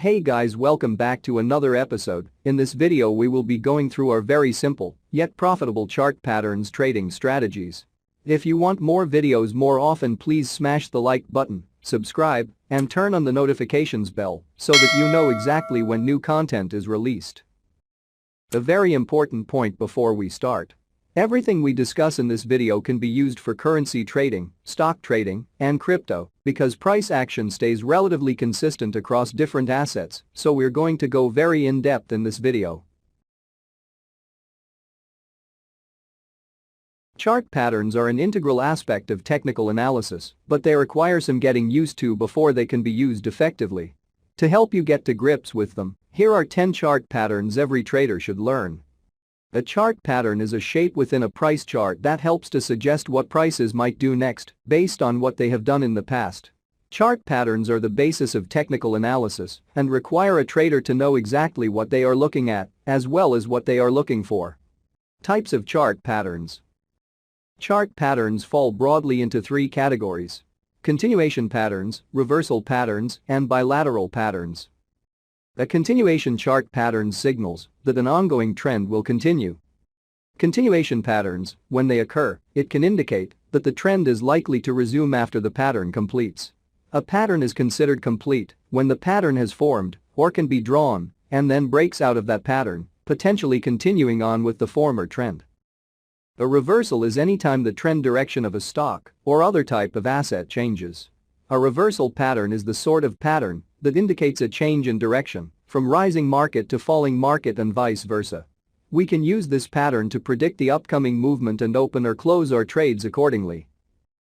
Hey guys, welcome back to another episode. In this video we will be going through our very simple, yet profitable chart patterns trading strategies. If you want more videos more often, please smash the like button, subscribe, and turn on the notifications bell so that you know exactly when new content is released. A very important point before we start. Everything we discuss in this video can be used for currency trading, stock trading, and crypto because price action stays relatively consistent across different assets, so we're going to go very in-depth in this video. Chart patterns are an integral aspect of technical analysis, but they require some getting used to before they can be used effectively. To help you get to grips with them, here are 10 chart patterns every trader should learn. A chart pattern is a shape within a price chart that helps to suggest what prices might do next based on what they have done in the past. Chart patterns are the basis of technical analysis and require a trader to know exactly what they are looking at as well as what they are looking for. Types of chart patterns. Chart patterns fall broadly into three categories: continuation patterns, reversal patterns, and bilateral patterns. A continuation chart pattern signals that an ongoing trend will continue. Continuation patterns, when they occur, it can indicate that the trend is likely to resume after the pattern completes. A pattern is considered complete when the pattern has formed or can be drawn and then breaks out of that pattern, potentially continuing on with the former trend. A reversal is any time the trend direction of a stock or other type of asset changes. A reversal pattern is the sort of pattern that indicates a change in direction from rising market to falling market and vice versa. We can use this pattern to predict the upcoming movement and open or close our trades accordingly.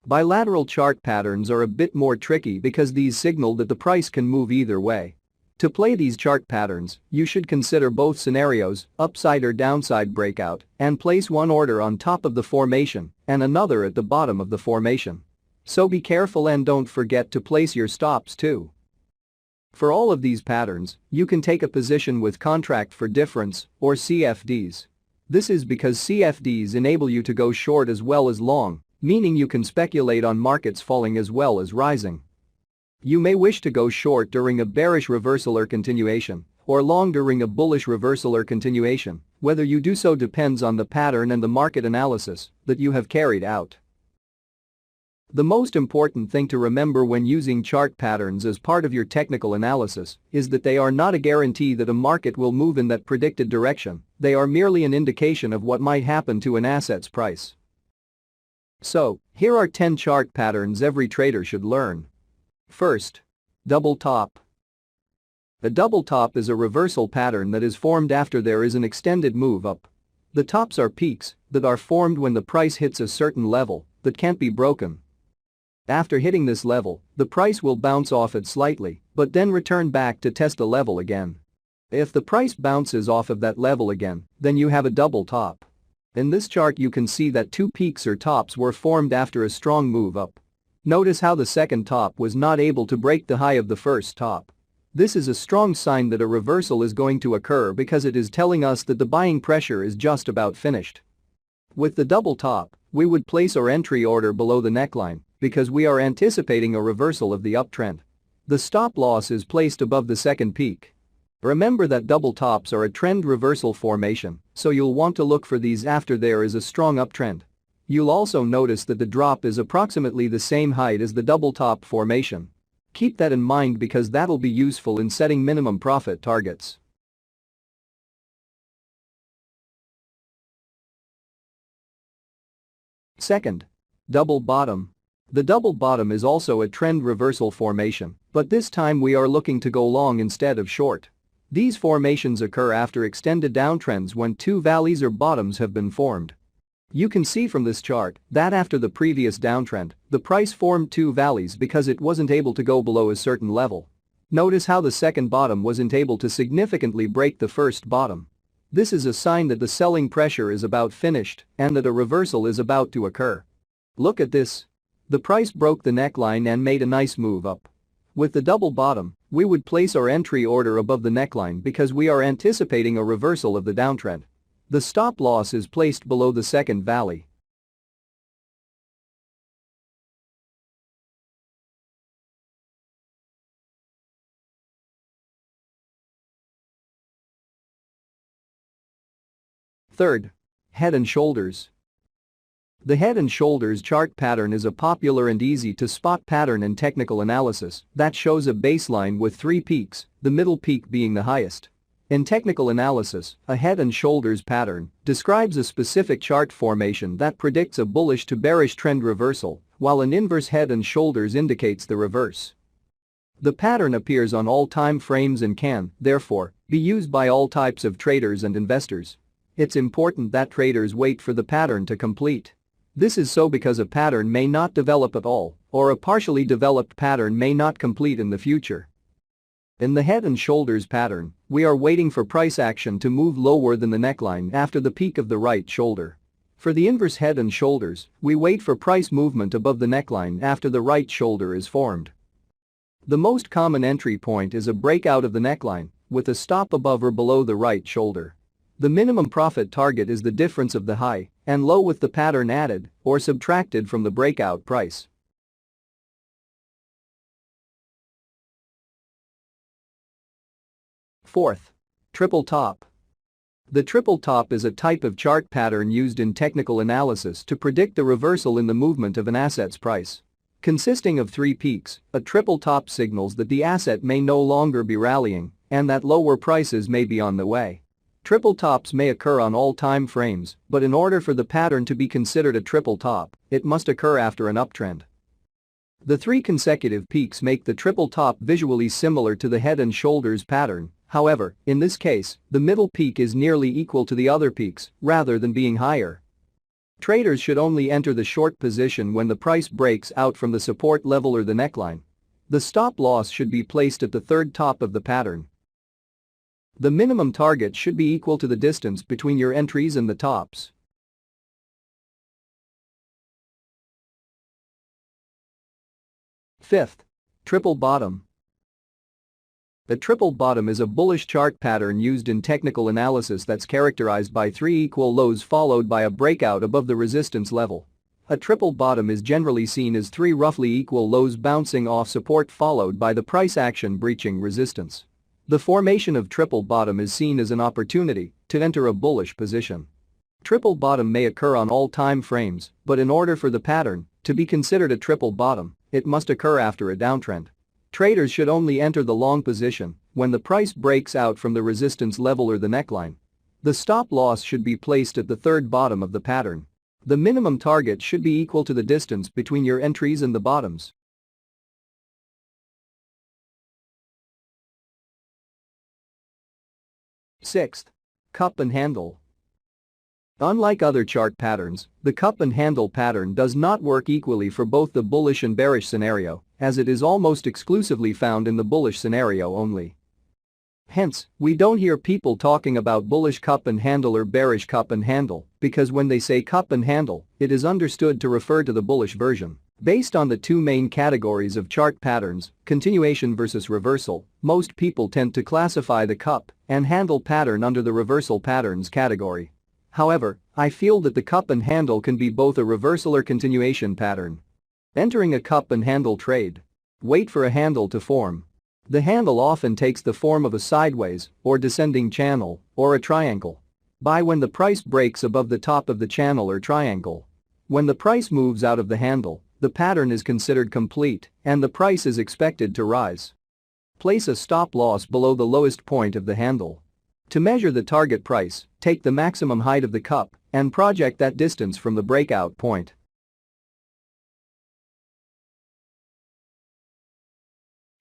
Bilateral chart patterns are a bit more tricky because these signal that the price can move either way. To play these chart patterns, you should consider both scenarios, upside or downside breakout, and place one order on top of the formation and another at the bottom of the formation. So be careful and don't forget to place your stops too. For all of these patterns, you can take a position with contract for difference or CFDs. This is because CFDs enable you to go short as well as long, meaning you can speculate on markets falling as well as rising. You may wish to go short during a bearish reversal or continuation, or long during a bullish reversal or continuation. Whether you do so depends on the pattern and the market analysis that you have carried out. The most important thing to remember when using chart patterns as part of your technical analysis is that they are not a guarantee that a market will move in that predicted direction, they are merely an indication of what might happen to an asset's price. So, here are 10 chart patterns every trader should learn. First, double top. A double top is a reversal pattern that is formed after there is an extended move up. The tops are peaks that are formed when the price hits a certain level that can't be broken. After hitting this level, the price will bounce off it slightly, but then return back to test the level again. If the price bounces off of that level again, then you have a double top. In this chart you can see that two peaks or tops were formed after a strong move up. Notice how the second top was not able to break the high of the first top. This is a strong sign that a reversal is going to occur because it is telling us that the buying pressure is just about finished. With the double top, we would place our entry order below the neckline because we are anticipating a reversal of the uptrend. The stop loss is placed above the second peak. Remember that double tops are a trend reversal formation, so you'll want to look for these after there is a strong uptrend. You'll also notice that the drop is approximately the same height as the double top formation. Keep that in mind because that'll be useful in setting minimum profit targets. Second, double bottom. The double bottom is also a trend reversal formation, but this time we are looking to go long instead of short. These formations occur after extended downtrends when two valleys or bottoms have been formed. You can see from this chart that after the previous downtrend, the price formed two valleys because it wasn't able to go below a certain level. Notice how the second bottom wasn't able to significantly break the first bottom. This is a sign that the selling pressure is about finished and that a reversal is about to occur. Look at this. The price broke the neckline and made a nice move up. With the double bottom, we would place our entry order above the neckline because we are anticipating a reversal of the downtrend. The stop loss is placed below the second valley. Third, head and shoulders. The head and shoulders chart pattern is a popular and easy to spot pattern in technical analysis that shows a baseline with 3 peaks, the middle peak being the highest. In technical analysis, a head and shoulders pattern describes a specific chart formation that predicts a bullish to bearish trend reversal, while an inverse head and shoulders indicates the reverse. The pattern appears on all time frames and can, therefore, be used by all types of traders and investors. It's important that traders wait for the pattern to complete. This is so because a pattern may not develop at all, or a partially developed pattern may not complete in the future. In the head and shoulders pattern, we are waiting for price action to move lower than the neckline after the peak of the right shoulder. For the inverse head and shoulders, we wait for price movement above the neckline after the right shoulder is formed. The most common entry point is a breakout of the neckline, with a stop above or below the right shoulder. The minimum profit target is the difference of the high and low with the pattern added or subtracted from the breakout price. Fourth, triple top. The triple top is a type of chart pattern used in technical analysis to predict the reversal in the movement of an asset's price. Consisting of 3 peaks, a triple top signals that the asset may no longer be rallying and that lower prices may be on the way. Triple tops may occur on all time frames, but in order for the pattern to be considered a triple top, it must occur after an uptrend. The 3 consecutive peaks make the triple top visually similar to the head and shoulders pattern. However, in this case, the middle peak is nearly equal to the other peaks rather than being higher. Traders should only enter the short position when the price breaks out from the support level or the neckline. The stop loss should be placed at the third top of the pattern. The minimum target should be equal to the distance between your entries and the tops. Fifth, triple bottom. The triple bottom is a bullish chart pattern used in technical analysis that's characterized by 3 equal lows followed by a breakout above the resistance level. A triple bottom is generally seen as 3 roughly equal lows bouncing off support followed by the price action breaching resistance. The formation of triple bottom is seen as an opportunity to enter a bullish position. Triple bottom may occur on all time frames, but in order for the pattern to be considered a triple bottom, it must occur after a downtrend. Traders should only enter the long position when the price breaks out from the resistance level or the neckline. The stop loss should be placed at the third bottom of the pattern. The minimum target should be equal to the distance between your entries and the bottoms. Sixth, cup and handle. Unlike other chart patterns, the cup and handle pattern does not work equally for both the bullish and bearish scenario, as it is almost exclusively found in the bullish scenario only. Hence, we don't hear people talking about bullish cup and handle or bearish cup and handle, because when they say cup and handle, it is understood to refer to the bullish version. Based on the 2 main categories of chart patterns, continuation versus reversal, most people tend to classify the cup and handle pattern under the reversal patterns category. However, I feel that the cup and handle can be both a reversal or continuation pattern. Entering a cup and handle trade. Wait for a handle to form. The handle often takes the form of a sideways or descending channel or a triangle. Buy when the price breaks above the top of the channel or triangle. When the price moves out of the handle, the pattern is considered complete and the price is expected to rise. Place a stop loss below the lowest point of the handle. To measure the target price, take the maximum height of the cup and project that distance from the breakout point.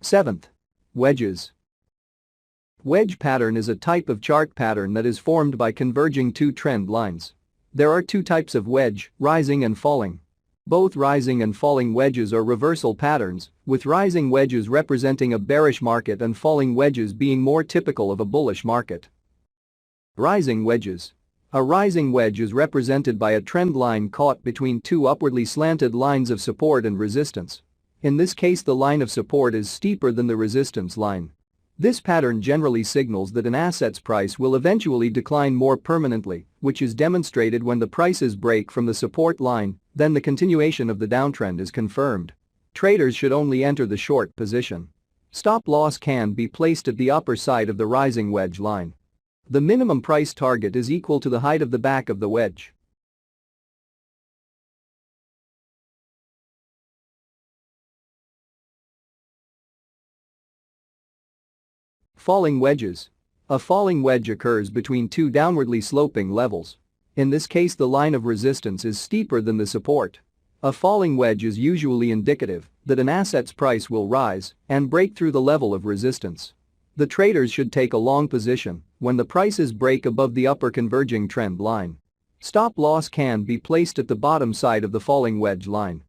Seventh, wedges. Wedge pattern is a type of chart pattern that is formed by converging 2 trend lines. There are 2 types of wedge, rising and falling. Both rising and falling wedges are reversal patterns, with rising wedges representing a bearish market and falling wedges being more typical of a bullish market. Rising wedges. A rising wedge is represented by a trend line caught between 2 upwardly slanted lines of support and resistance. In this case, the line of support is steeper than the resistance line. This pattern generally signals that an asset's price will eventually decline more permanently, which is demonstrated when the prices break from the support line, then the continuation of the downtrend is confirmed. Traders should only enter the short position. Stop loss can be placed at the upper side of the rising wedge line. The minimum price target is equal to the height of the back of the wedge. Falling wedges. A falling wedge occurs between two downwardly sloping levels. In this case, the line of resistance is steeper than the support. A falling wedge is usually indicative that an asset's price will rise and break through the level of resistance. The traders should take a long position when the prices break above the upper converging trend line. Stop loss can be placed at the bottom side of the falling wedge line.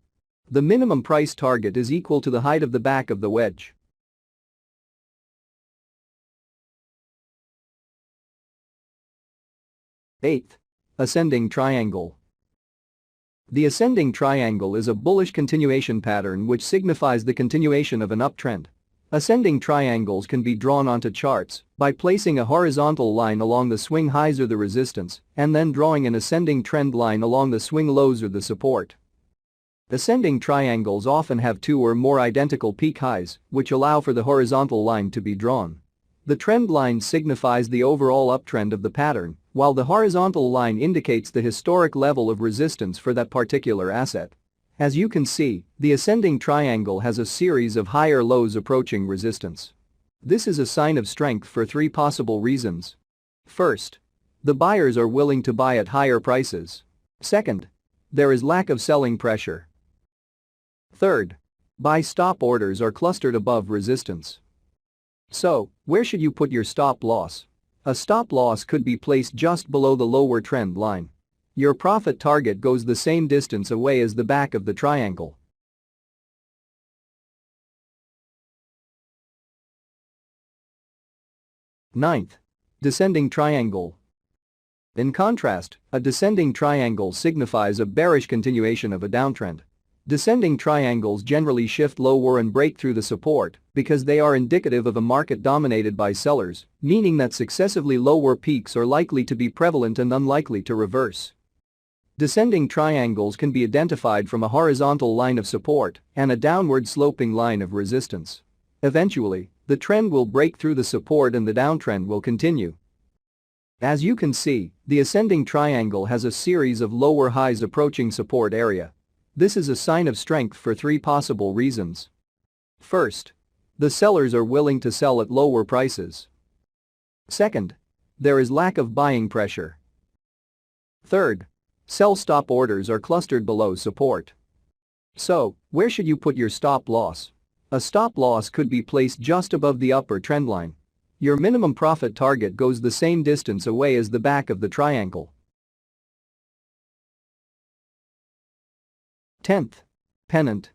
The minimum price target is equal to the height of the back of the wedge. 8th. Ascending triangle. The ascending triangle is a bullish continuation pattern which signifies the continuation of an uptrend. Ascending triangles can be drawn onto charts by placing a horizontal line along the swing highs or the resistance and then drawing an ascending trend line along the swing lows or the support. Ascending triangles often have two or more identical peak highs, which allow for the horizontal line to be drawn. The trend line signifies the overall uptrend of the pattern, while the horizontal line indicates the historic level of resistance for that particular asset. As you can see, the ascending triangle has a series of higher lows approaching resistance. This is a sign of strength for three possible reasons. First, the buyers are willing to buy at higher prices. Second, there is lack of selling pressure. Third, buy stop orders are clustered above resistance. So, where should you put your stop loss? A stop loss could be placed just below the lower trend line. Your profit target goes the same distance away as the back of the triangle. 9th. Descending triangle. In contrast, a descending triangle signifies a bearish continuation of a downtrend. Descending triangles generally shift lower and break through the support because they are indicative of a market dominated by sellers, meaning that successively lower peaks are likely to be prevalent and unlikely to reverse. Descending triangles can be identified from a horizontal line of support and a downward sloping line of resistance. Eventually, the trend will break through the support and the downtrend will continue. As you can see, the ascending triangle has a series of lower highs approaching support area. This is a sign of strength for three possible reasons. First, the sellers are willing to sell at lower prices. Second, there is lack of buying pressure. Third, sell stop orders are clustered below support. So, where should you put your stop loss? A stop loss could be placed just above the upper trend line. Your minimum profit target goes the same distance away as the back of the triangle. 10th. Pennant.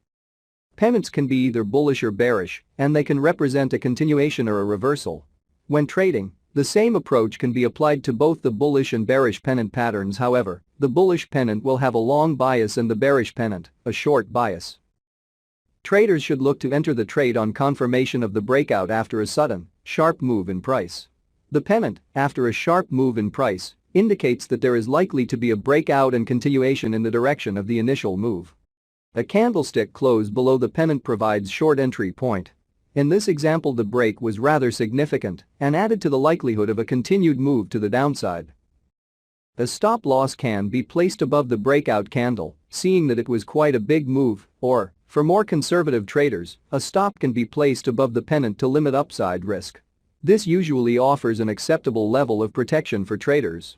Pennants can be either bullish or bearish, and they can represent a continuation or a reversal. When trading, the same approach can be applied to both the bullish and bearish pennant patterns. However, the bullish pennant will have a long bias and the bearish pennant, a short bias. Traders should look to enter the trade on confirmation of the breakout after a sudden, sharp move in price. The pennant, after a sharp move in price, indicates that there is likely to be a breakout and continuation in the direction of the initial move. A candlestick close below the pennant provides short entry point. In this example, the break was rather significant and added to the likelihood of a continued move to the downside. A stop loss can be placed above the breakout candle, seeing that it was quite a big move, or, for more conservative traders, a stop can be placed above the pennant to limit upside risk. This usually offers an acceptable level of protection for traders.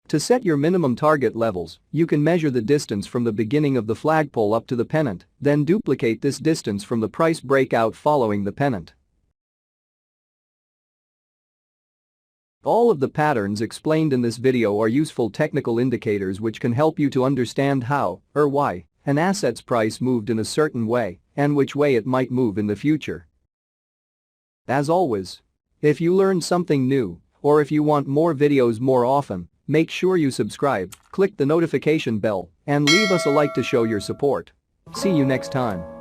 To set your minimum target levels, you can measure the distance from the beginning of the flagpole up to the pennant, then duplicate this distance from the price breakout following the pennant. All of the patterns explained in this video are useful technical indicators which can help you to understand how, or why, an asset's price moved in a certain way and which way it might move in the future. As always, if you learned something new, or if you want more videos more often, make sure you subscribe, click the notification bell, and leave us a like to show your support. See you next time.